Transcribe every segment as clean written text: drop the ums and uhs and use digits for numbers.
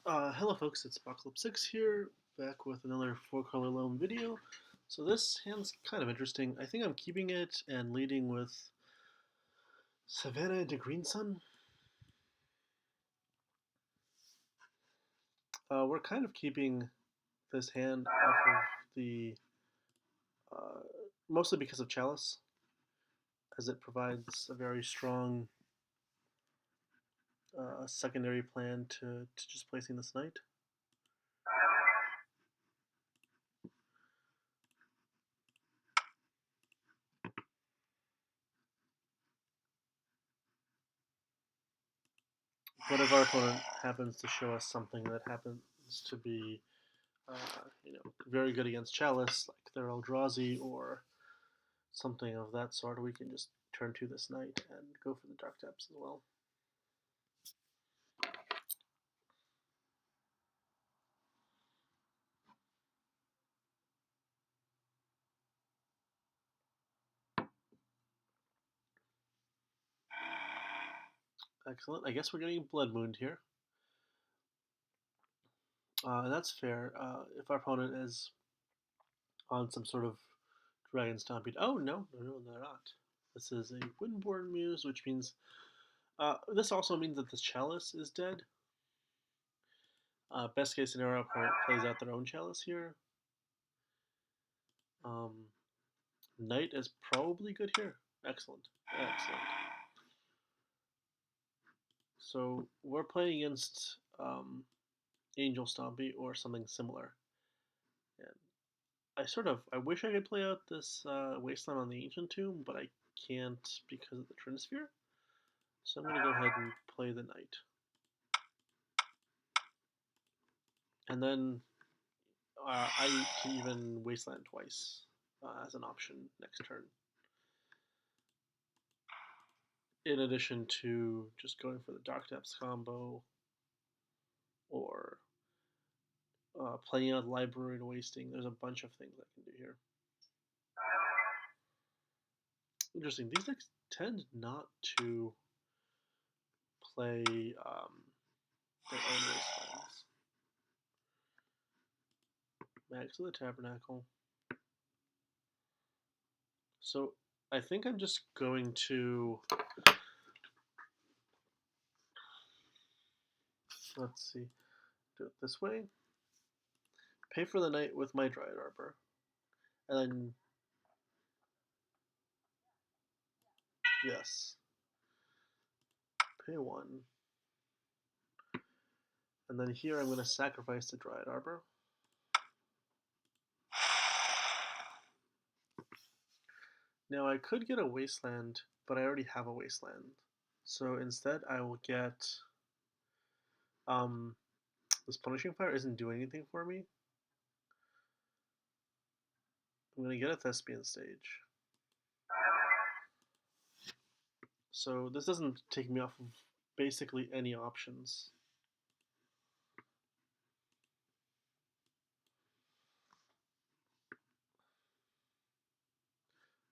Hello folks, it's Apocalypse6 here, back with another 4-color Loam video. So this hand's kind of interesting. I think I'm keeping it and leading with Savannah to Green Sun. We're kind of keeping this hand off of the, mostly because of Chalice, as it provides a very strong secondary plan to just placing this knight. But if our opponent happens to show us something that happens to be, very good against Chalice, like their Eldrazi or something of that sort, we can just turn to this knight and go for the Dark Depths as well. Excellent. I guess we're getting Blood Moon here. And that's fair. If our opponent is on some sort of Dragon Stompy. Oh, no, they're not. This is a Windborn Muse, which means... this also means that the Chalice is dead. Best case scenario, opponent plays out their own Chalice here. Knight is probably good here. Excellent. Excellent. So we're playing against Angel Stompy or something similar. And I wish I could play out this Wasteland on the Ancient Tomb, but I can't because of the Trinisphere. So I'm going to go ahead and play the Knight. And then I can even Wasteland twice as an option next turn. In addition to just going for the Dark Depths combo or playing out Library and wasting. There's a bunch of things I can do here. Interesting. These decks tend not to play their own Wastelands. Max of the Tabernacle. So I think I'm just going to... Let's see. Do it this way. Pay for the Knight with my Dryad Arbor. And then... Yes. Pay 1. And then here I'm going to sacrifice the Dryad Arbor. Now I could get a Wasteland, but I already have a Wasteland. So instead I will get... this Punishing Fire isn't doing anything for me. I'm going to get a Thespian stage. So this doesn't take me off of basically any options.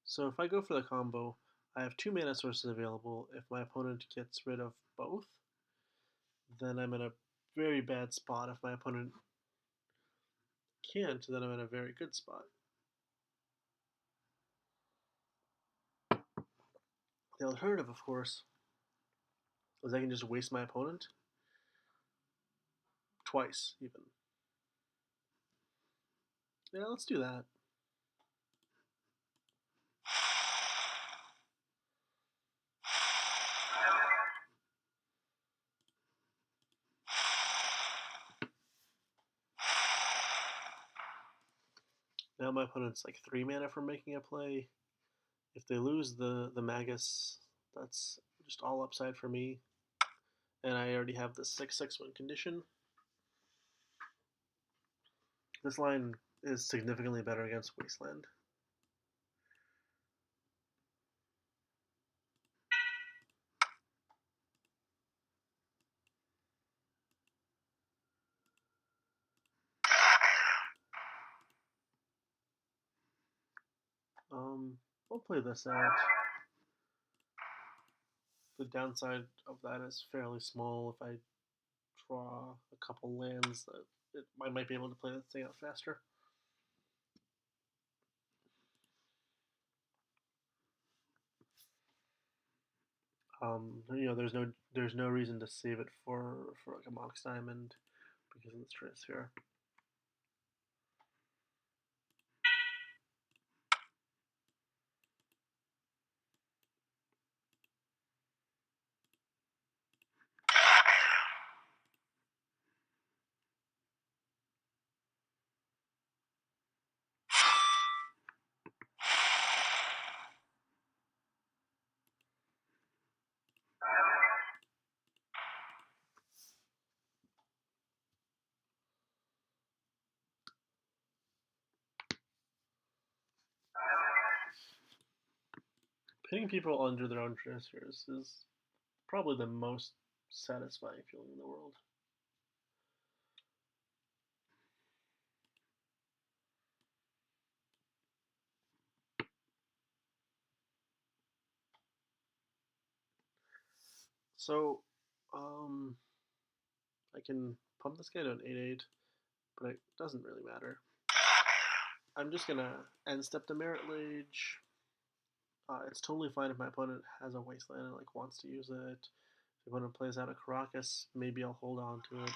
So if I go for the combo, I have 2 mana sources available. If my opponent gets rid of both, then I'm in a very bad spot. If my opponent can't, then I'm in a very good spot. The alternative, of course, is I can just waste my opponent. Twice, even. Yeah, let's do that. Now my opponent's like 3 mana from making a play. If they lose the Magus, that's just all upside for me. And I already have the 6/6 win condition. This line is significantly better against Wasteland. We'll play this out. The downside of that is fairly small. If I draw a couple lands that I might be able to play that thing out faster. There's no reason to save it for like a Mox Diamond because of the stress here. Pitting people under their own dressers is probably the most satisfying feeling in the world. So, I can pump this guy to an 8/8, but it doesn't really matter. I'm just gonna end step the Merit Lage. It's totally fine if my opponent has a Wasteland and like wants to use it. If the opponent plays out a Karakas, maybe I'll hold on to it.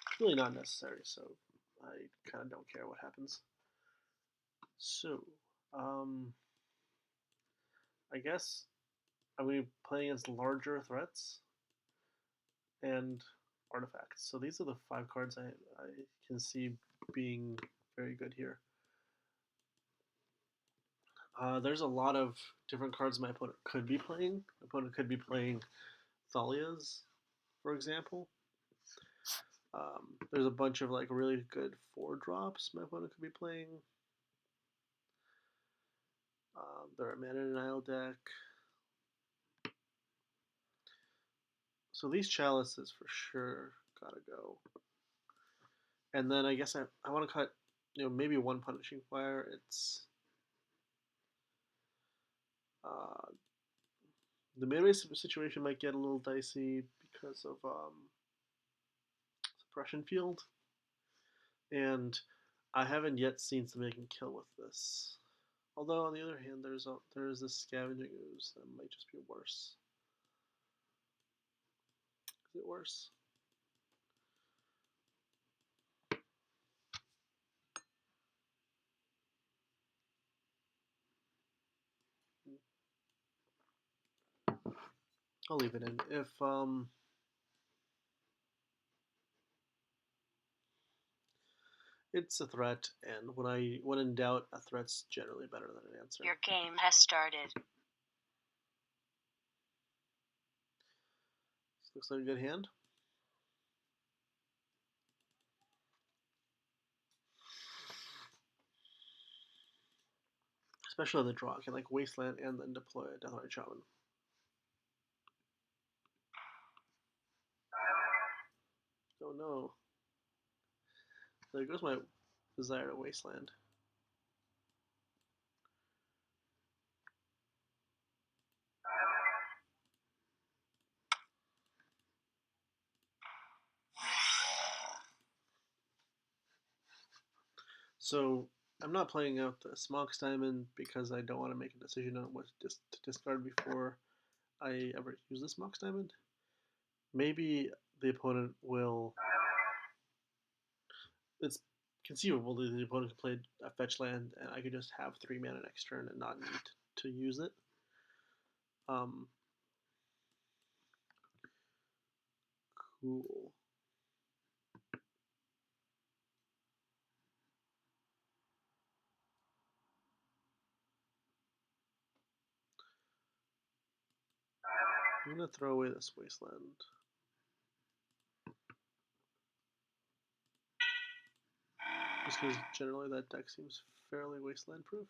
It's really not necessary, so I kind of don't care what happens. So, I guess I'm going to be playing against larger threats and artifacts. So these are the 5 cards I can see being very good here. There's a lot of different cards my opponent could be playing. My opponent could be playing Thalias, for example. There's a bunch of like really good 4-drops my opponent could be playing. They're a Mana Denial deck. So these chalices for sure gotta go. And then I guess I want to cut, maybe 1 Punishing Fire. It's the mid-race situation might get a little dicey because of Suppression Field, and I haven't yet seen something I can kill with this. Although on the other hand, there's this Scavenging Ooze that might just be worse. Is it worse? I'll leave it in. If it's a threat, and when in doubt, a threat's generally better than an answer. Your game has started. This looks like a good hand. Especially on the draw, I can like Wasteland and then deploy a Deathrite Shaman. Oh no. There goes my desire to Wasteland. So I'm not playing out this Mox Diamond because I don't want to make a decision on what to discard before I ever use this Mox Diamond. Maybe the opponent will. It's conceivable that the opponent could play a fetch land and I could just have 3 mana next turn and not need to use it. Cool. I'm going to throw away this Wasteland. Just because generally that deck seems fairly Wasteland proof.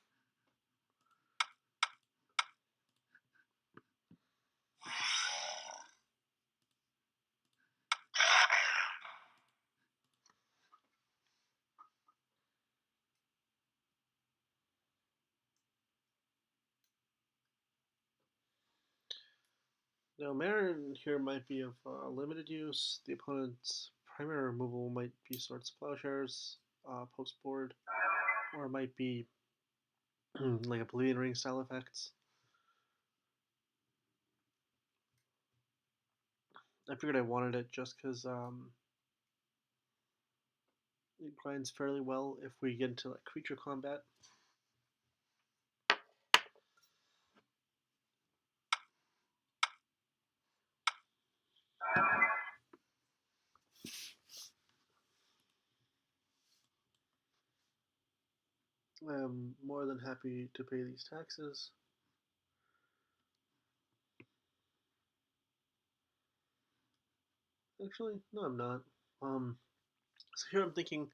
Now, Marin here might be of limited use. The opponent's primary removal might be Swords to Plowshares, post board, or it might be like a Palladian Ring style effects. I figured I wanted it just because it grinds fairly well if we get into like creature combat. I'm more than happy to pay these taxes. Actually, no, I'm not. So here I'm thinking,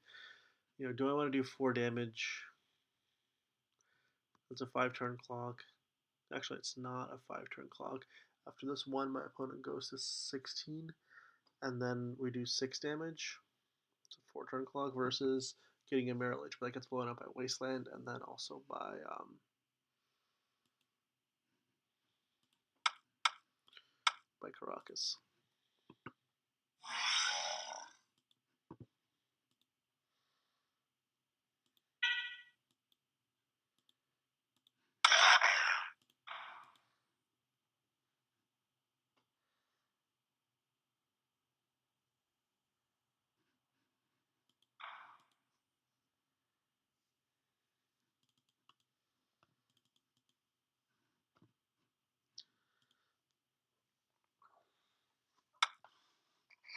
do I want to do 4 damage? It's a 5-turn clock. Actually, it's not a 5-turn clock. After this one, my opponent goes to 16, and then we do 6 damage. It's a 4-turn clock versus getting a Mirror Lich, but that gets blown up by Wasteland and then also by Karakas.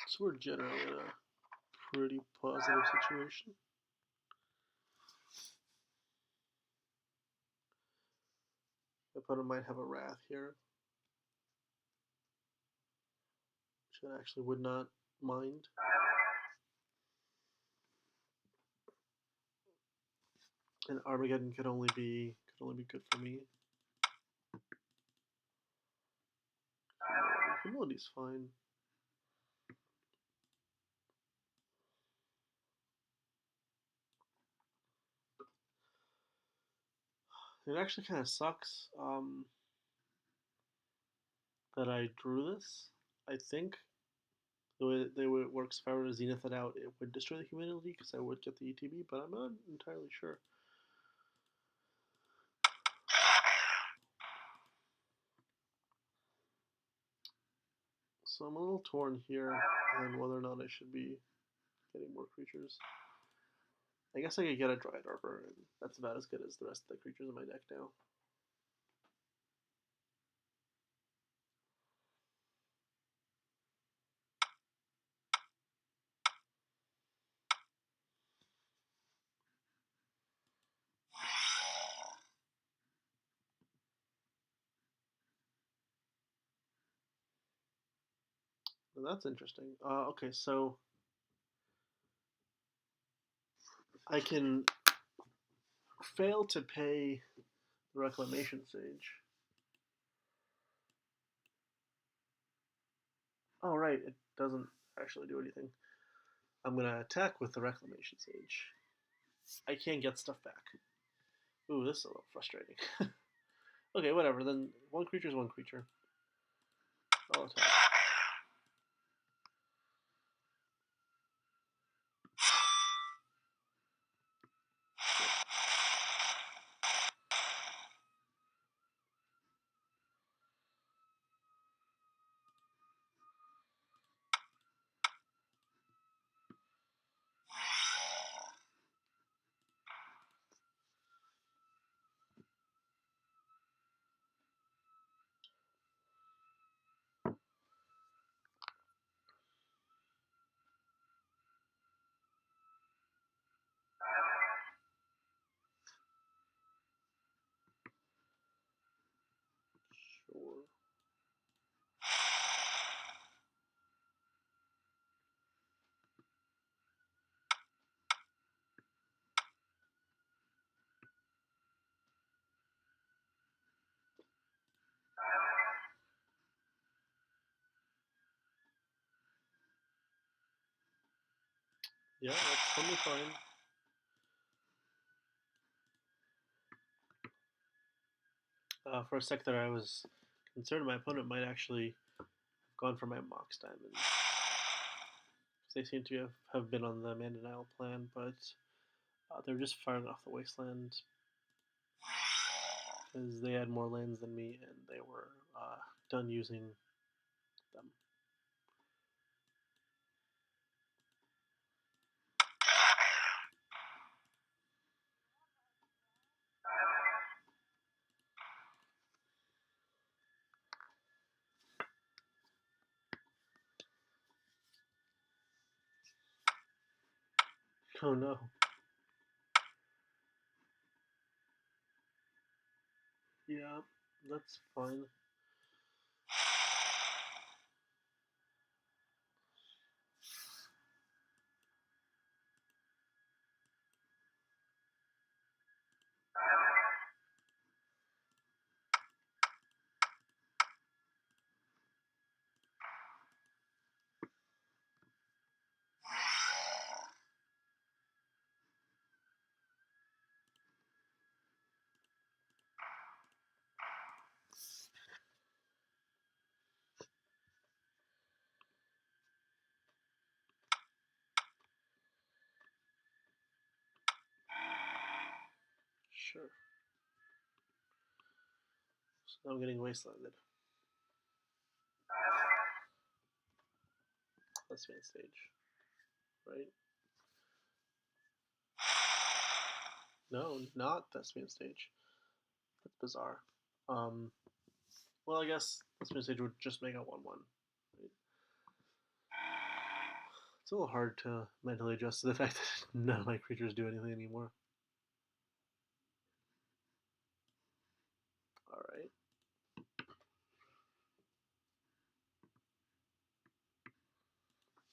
So we're generally in a pretty positive situation. The opponent might have a Wrath here, which I actually would not mind. And Armageddon could only be good for me. Humility's fine. It actually kind of sucks that I drew this. I think the way it works, if I were to Zenith it out, it would destroy the humidity because I would get the ETB, but I'm not entirely sure. So I'm a little torn here on whether or not I should be getting more creatures. I guess I could get a Dryad Arbor, and that's about as good as the rest of the creatures in my deck now. Well, that's interesting. Okay, so I can fail to pay the Reclamation Sage. Oh, right, it doesn't actually do anything. I'm going to attack with the Reclamation Sage. I can't get stuff back. Ooh, this is a little frustrating. Okay, whatever. Then one creature is one creature. I'll attack. Sure. Yeah, that's totally fine. For a sec there, I was concerned my opponent might actually gone for my Mox Diamond. They seem to have been on the Mana Nile plan, but they were just firing off the Wasteland because they had more lands than me, and they were done using them. Oh no. Yeah, that's fine. Sure. So now I'm getting Wastelanded. Thespian Stage. Right? No, not Thespian Stage. That's bizarre. Well, I guess Thespian Stage would just make a 1-1. Right? It's a little hard to mentally adjust to the fact that none of my creatures do anything anymore. Alright.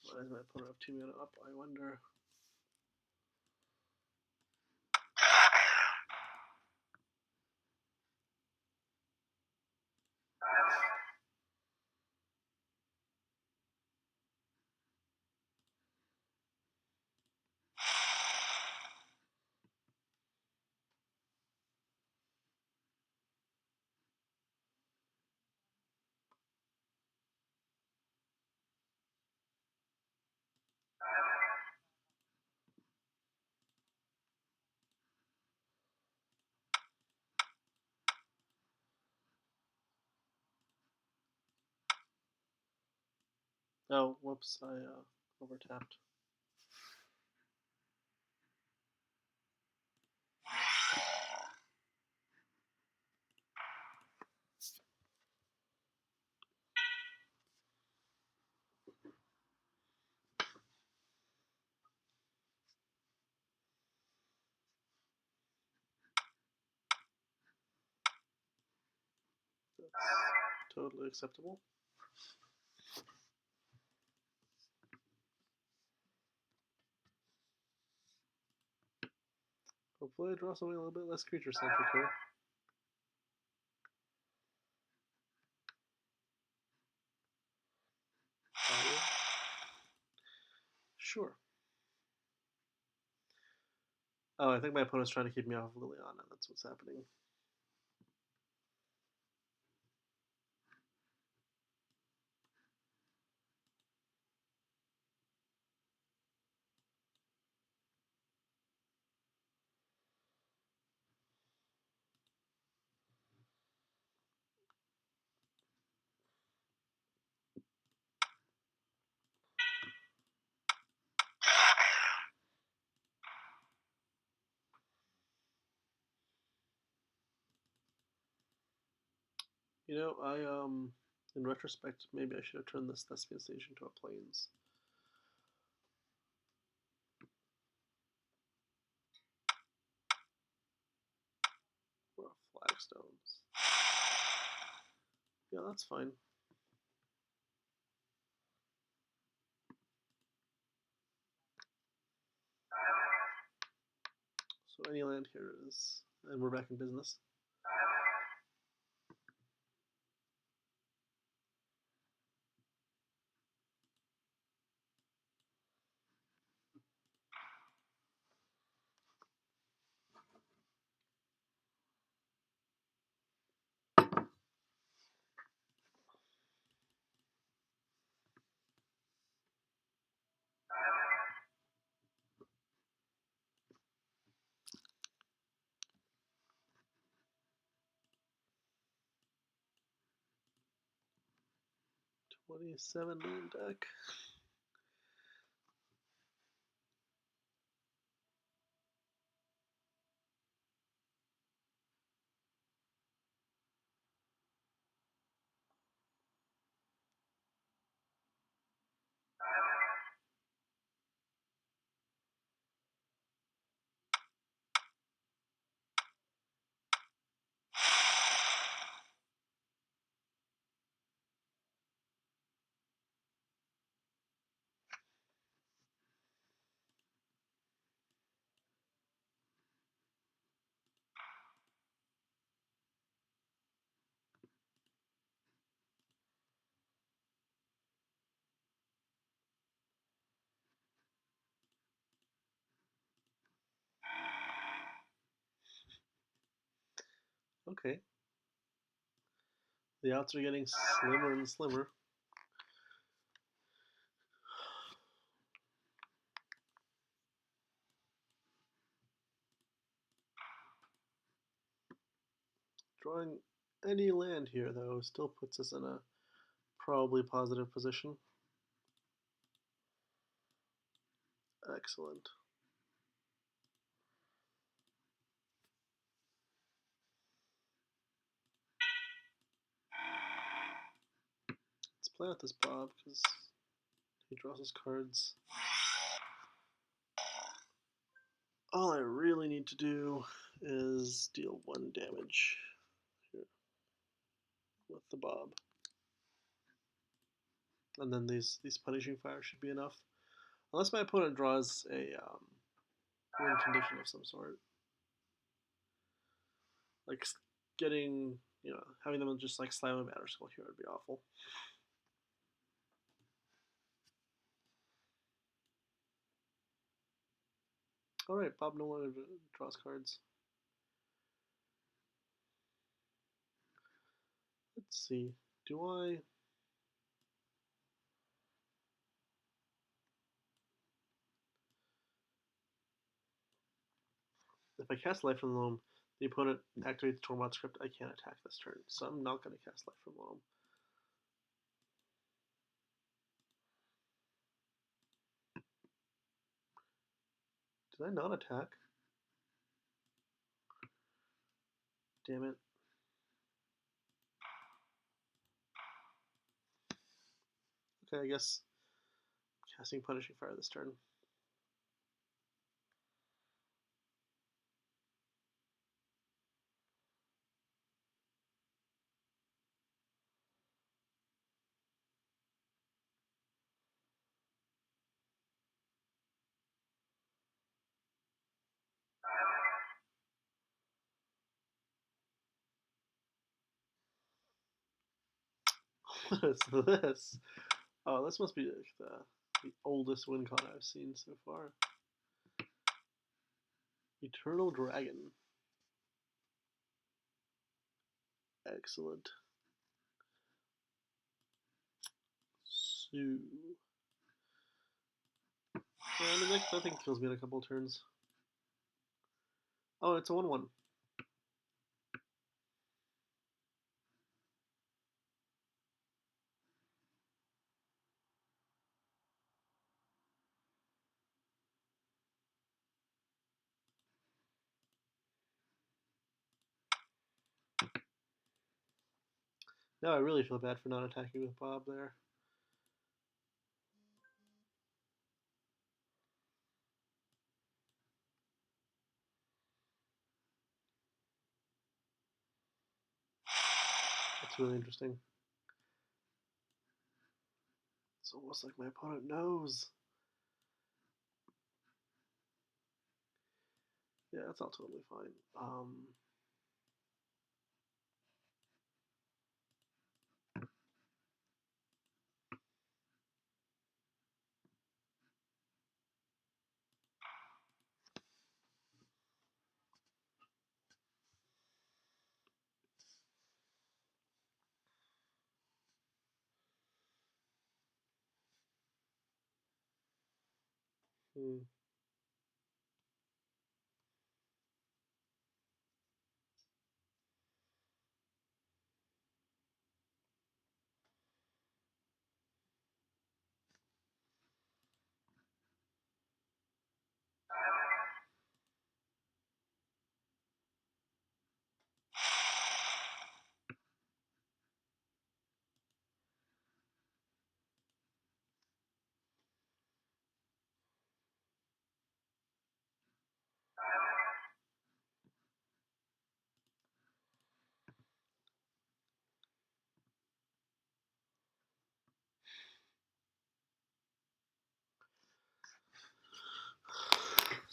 Why does my opponent have 2 mana up, I wonder? Oh, whoops, I overtapped. That's totally acceptable. Hopefully I draw something a little bit less creature-centric here. Sure. Oh, I think my opponent's trying to keep me off of Liliana. That's what's happening. You know, in retrospect, maybe I should have turned this Thespian Stage into a Plains. Or a Flagstones. Yeah, that's fine. So any land here is, and we're back in business. 27 deck. Okay. The outs are getting slimmer and slimmer. Drawing any land here, though, still puts us in a probably positive position. Excellent. Let's play out this Bob, because he draws his cards. All I really need to do is deal 1 damage here with the Bob. And then these Punishing Fire should be enough. Unless my opponent draws a win condition of some sort. Like getting, having them just like slam a Matter Skull here would be awful. Alright, Bob no longer draws cards. Let's see. Do I... If I cast Life from Loam, the opponent activates Tormod script, I can't attack this turn. So I'm not going to cast Life from Loam. Did I not attack? Damn it. Okay, I guess casting Punishing Fire this turn. What is this? Oh, this must be the oldest WinCon I've seen so far. Eternal Dragon. Excellent. So... Yeah, that thing kills me in a couple turns. Oh, it's a 1-1. Now I really feel bad for not attacking with Bob there. That's really interesting. It's almost like my opponent knows. Yeah, that's all totally fine. Hmm.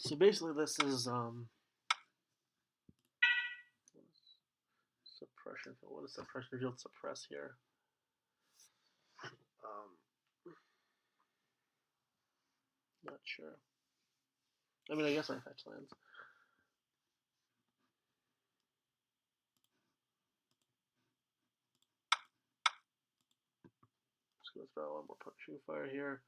So basically, this is suppression field. What does suppression field suppress here? Not sure. I mean, I guess I fetch lands. Just gonna throw one more punishing fire here.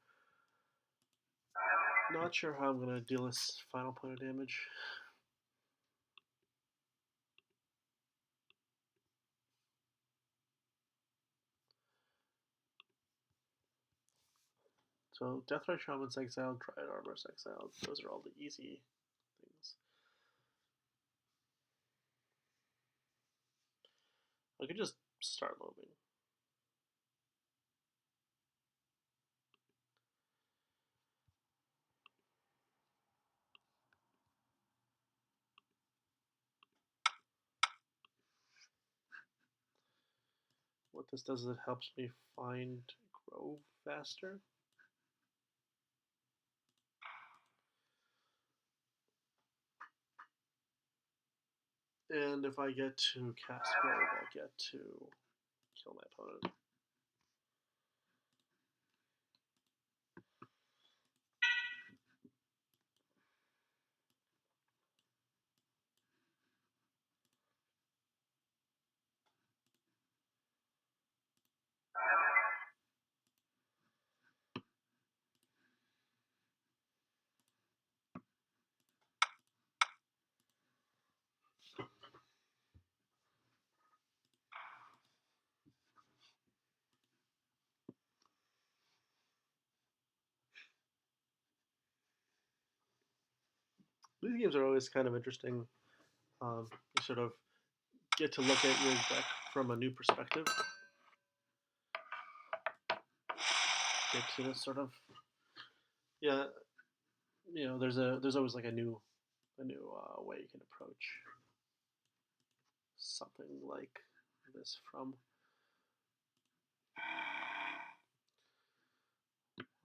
Not sure how I'm gonna deal this final point of damage. So Deathrite Shaman's exiled, Dryad Arbor's exiled. Those are all the easy things. I could just start loaming. What this does is it helps me find grove faster. And if I get to cast grove, I'll get to kill my opponent. These games are always kind of interesting. You sort of get to look at your deck from a new perspective. Get to sort of, yeah, you know, there's always like a new way you can approach something like this from.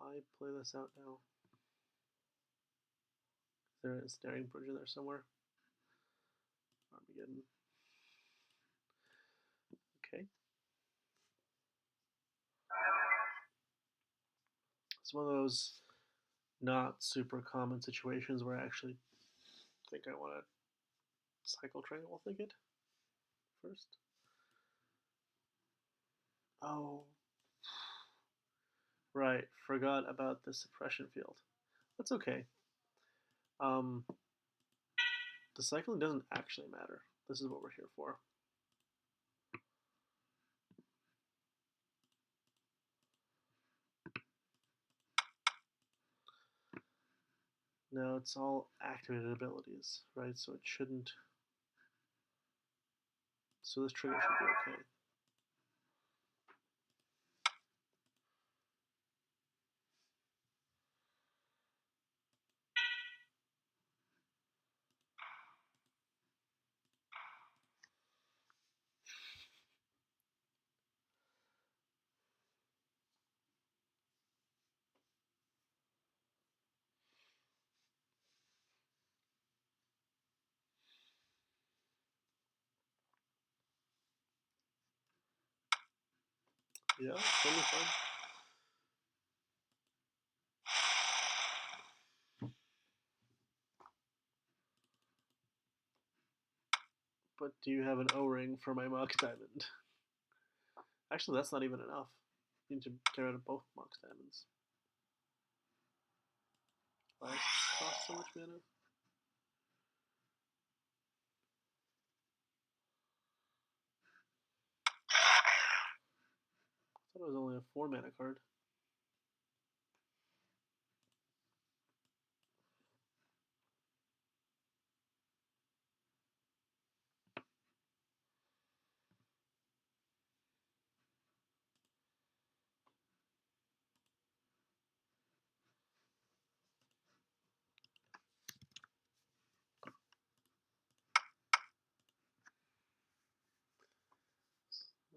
I play this out now. Is there a Stirring Bridge in there somewhere? Armageddon. Okay. It's one of those not super common situations where I actually think I want to cycle Tranquil Thicket first. Oh, right. Forgot about the suppression field. That's okay. The cycling doesn't actually matter. This is what we're here for. Now it's all activated abilities, right? So it shouldn't. So this trigger should be okay. Yeah, totally fine. But do you have an O-ring for my Mox Diamond? Actually, that's not even enough. You need to get rid of both Mox Diamonds. Why does this cost so much mana? I thought it was only a 4 mana card.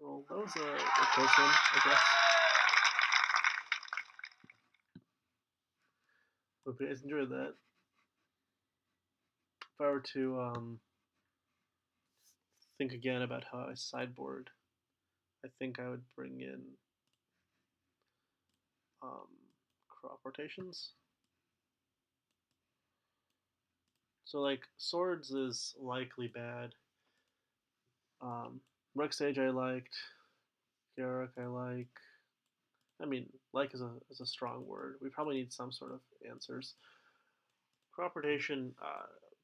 Well, that was a close one, I guess. Hope you guys enjoyed that. if I were to think again about how I sideboard, I think I would bring in um, crop rotations. So like swords is likely bad. Rex Sage I liked. Garrick I like. I mean, like is a strong word. We probably need some sort of answers. Crop rotation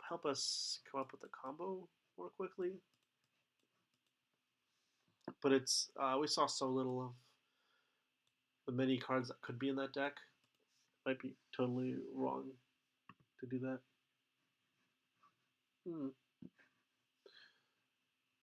help us come up with a combo more quickly. But it's we saw so little of the many cards that could be in that deck. Might be totally wrong to do that.